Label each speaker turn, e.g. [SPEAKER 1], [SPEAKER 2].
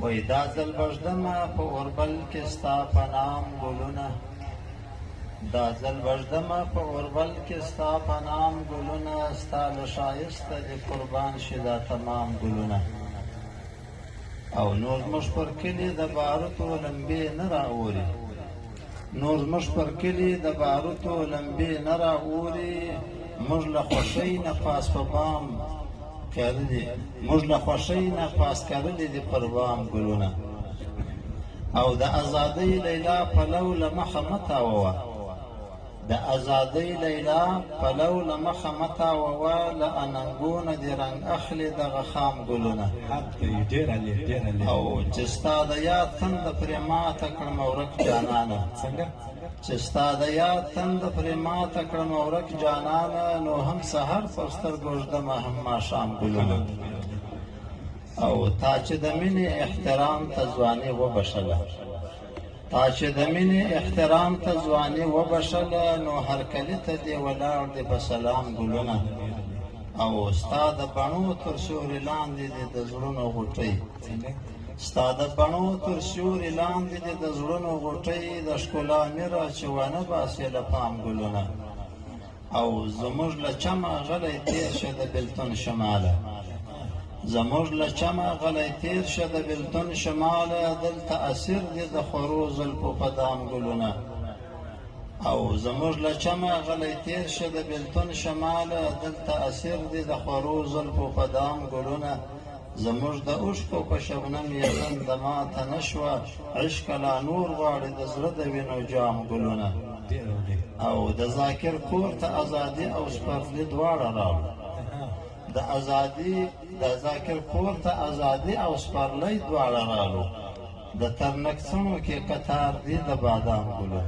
[SPEAKER 1] وای دا ځل بژدمه په اوربل کې ستا په نام ګلونه، دا ځل بژدمه په اوربل کې ستا په نام ګلونه، ستا له ښایسته دې قربان شي دا تمام ګلونه. او نور زموږ پر کلي د باروتو لمبې نه رااوري، نور زموږ پر کلي د باروتو لمبې نه رااوري، موږ له خوښۍ نه پاس په بام کرلي، موږ له خوښۍ نه پاس کرلي دي پر بام ګلونه. او د ازادۍ لیلا پلو له مخه مه تاووه، د ازادۍ لیلا پلو له مخه مه تاووه، له اننګو نه دې رنګ اخلي دغه خام ګلونه. او چې ستا د یاد تنده پرې ماته کړمه ورک جانانه، چې ستا د یاد تنده پرې ماته کړمه ورک جانانه، نو هم سحر پر سترګو ږدمه هم ماښام ګلونه. او تا چې د مینې احترام ته ځواني وبښله، تا چې د مینې احترام ته ځواني وبښله، نو هرکلي ته دې ولاړ دې په سلام ګلونه. او ستا د بڼو تر سیوري لاندې دې د زړونو غوټۍ، ستا د بڼو تر سیوري لاندې دې د زړونو غوټۍ، د ښکلا میره چې ونه باسې له پام ګلونه. او زموږ له چمه غلی تېر شه د بېلتون شماله، زموږ له چمه غلی تېر شه د بېلتون شماله، دلته اسیر دي د خورو زلفو په دام ګلونه. او زموږ له چمه غلی تېر شه د بېلتون شماله، دلته اسیر دي د خورو زلفو په دام ګلونه. زموږ د اوښکو په شبنم یقین د ماته نه شوه، عشقه لا نور غواړي د زړه د وینو جام ګلونه. او د ذاکر کور ته ازادي او سپرلي دواړه راوړه، د ذاکر کور ته ازادي او سپرلی دواړه راوړو، د ترنک څڼو کې قطار دي د بادام ګلونه.